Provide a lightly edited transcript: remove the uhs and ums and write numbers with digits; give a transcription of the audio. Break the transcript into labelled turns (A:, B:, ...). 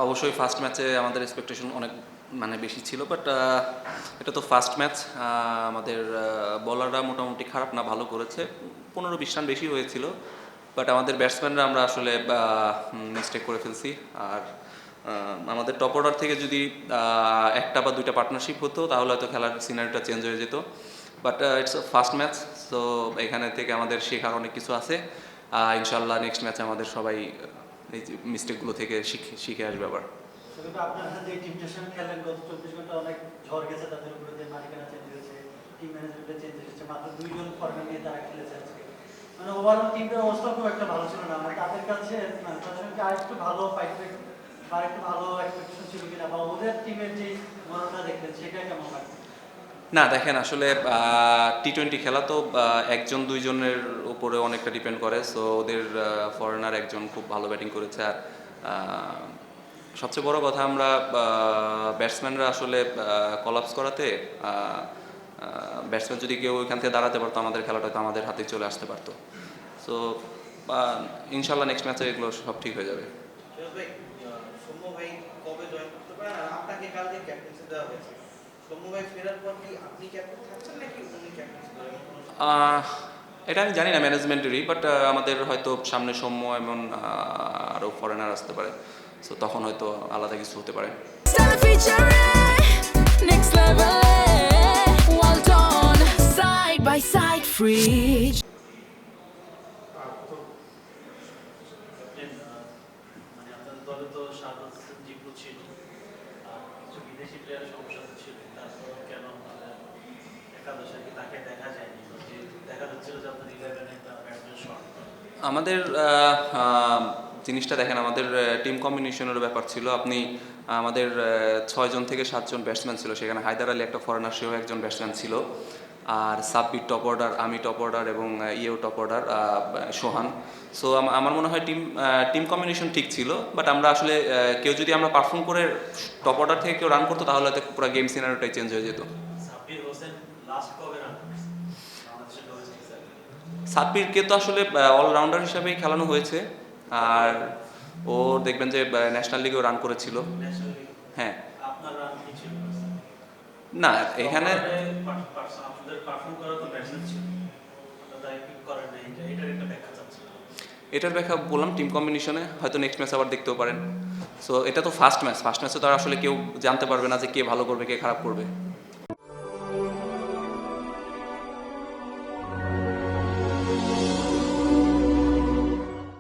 A: অবশ্যই ফার্স্ট ম্যাচে আমাদের এক্সপেকটেশন অনেক বেশি ছিল, বাট এটা তো ফার্স্ট ম্যাচ। আমাদের বলাররা মোটামুটি খারাপ না, ভালো করেছে। 15-20 রান বেশি হয়েছিল, বাট আমাদের ব্যাটসম্যানরা আমরা আসলে মিস্টেক করে ফেলছি। আর আমাদের টপ অর্ডার থেকে যদি একটা বা দুইটা পার্টনারশিপ হতো তাহলে হয়তো খেলার সিনারিটা চেঞ্জ হয়ে যেত। But its first match, so এখানে থেকে আমাদের শেখার অনেক কিছু আছে। ইনশাল্লাহ নেক্সট ম্যাচে আমাদের সবাই এই মিস্টেকগুলো থেকে শিখে আসবে আবার।
B: শুধু আপনার সাথে এই টিমটার সঙ্গে খেলেন গত 24 ঘন্টা অনেক ঝড় গেছে তাদের উপরে, যে মালিকানা চেঞ্জ হয়েছে, টিম ম্যানেজমেন্টে চেঞ্জ এসেছে, মাত্র দুইজন ফরম্যান নিয়ে তারা খেলেছে আজকে। মানে ওভারঅল টিমটার অবস্থা খুব একটা ভালো ছিল না। মানে তাদের কাছে মানে তাদের সঙ্গে আরেকটু ভালো ফাইট বা একটু ভালো এক্সপেকটেশন ছিল কিনা, বা ওদের টিমের যে মনোটা দেখলেন সেটা কেমন লাগছে?
A: না দেখেন, আসলে টি-20 খেলা তো একজন দুইজনের উপরে অনেকটা ডিপেন্ড করে। সো ওদের ফরেনার একজন খুব ভালো ব্যাটিং করেছে। আর সবচেয়ে বড় কথা, আমরা ব্যাটসম্যানরা আসলে কলাপস করাতে ব্যাটসম্যান যদি কেউ ওইখান থেকে দাঁড়াতে পারতো, আমাদের খেলাটা হয়তো আমাদের হাতে চলে আসতে পারতো। সো ইনশাল্লাহ নেক্সট ম্যাচে এগুলো সব ঠিক হয়ে যাবে।
C: সৌম্য ভাই কবে জয়েন করতে পারেন, আর আপনাকে কালকে ক্যাপ্টেন্সি দেওয়া হয়েছে, সৌম্য ভাই ফেরার পর কি আপনি ক্যাপ্টেন থাকছেন নাকি উনি ক্যাপ্টেন্সি করবেন?
A: এটা আমি জানি না ম্যানেজমেন্টেরই, বাট আমাদের হয়তো সামনে সৌম্য এমন আরও ফরেনার আসতে পারে। সো তখন হয়তো আলাদা কিছু হতে পারে।
D: Next level, well done, side by side, free.
B: মানে আপনাদের দলে তো শাহবাজ জিপু ছিল, আর কিছু বিদেশি প্লেয়ারের সমস্যা ছিল, তারপর কেন একাদশে কি তাকে দেখা যায়নি? যে দেখা যাচ্ছিল যে আপনার 11 একটা ব্যাটসম্যান শট।
A: আমাদের জিনিসটা দেখেন, আমাদের টিম কম্বিনেশনের ব্যাপার ছিল। আপনি আমাদের 6 জন থেকে 7 জন ব্যাটসম্যান ছিল, সেখানে হায়দার আলী একটা ফরেনার, সেও একজন ব্যাটসম্যান ছিল। আর সাব্বির টপ অর্ডার, আমি টপ অর্ডার এবং ইয়েও টপ অর্ডার, সোহান। সো আমার মনে হয় টিম কম্বিনেশন ঠিক ছিল, বাট আমরা আসলে কেউ যদি আমরা পারফর্ম করে টপ অর্ডার থেকে কেউ রান করতো তাহলে হয়তো পুরো গেম সিনারিওটাই চেঞ্জ হয়ে যেত।
B: সাব্বির হোসেন লাস্ট কবে রান করছে বাংলাদেশের ডোমেস্টিক সার্কিটে?
A: সাব্বিরকে তো আসলে অলরাউন্ডার হিসাবেই খেলানো হয়েছে। আর ও দেখবেন যে ন্যাশনাল লিগেও রান করেছিল।
B: ন্যাশনাল লিগ
A: হ্যাঁ,
B: আপনার রান কি ছিল?
A: না এখানে
B: আপনাদের পারফর্ম করা তো ব্যাটসম্যান ছিল, আপনারা পিক করেন না, এটার একটা ব্যাখ্যা চাচ্ছি।
A: এটার ব্যাখ্যা বললাম টিম কম্বিনেশনে, হয়তো নেক্সট ম্যাচ আবার দেখতেও পারেন। সো এটা তো ফার্স্ট ম্যাচে তো আর আসলে কেউ জানতে পারবে না যে কে ভালো করবে কে খারাপ করবে।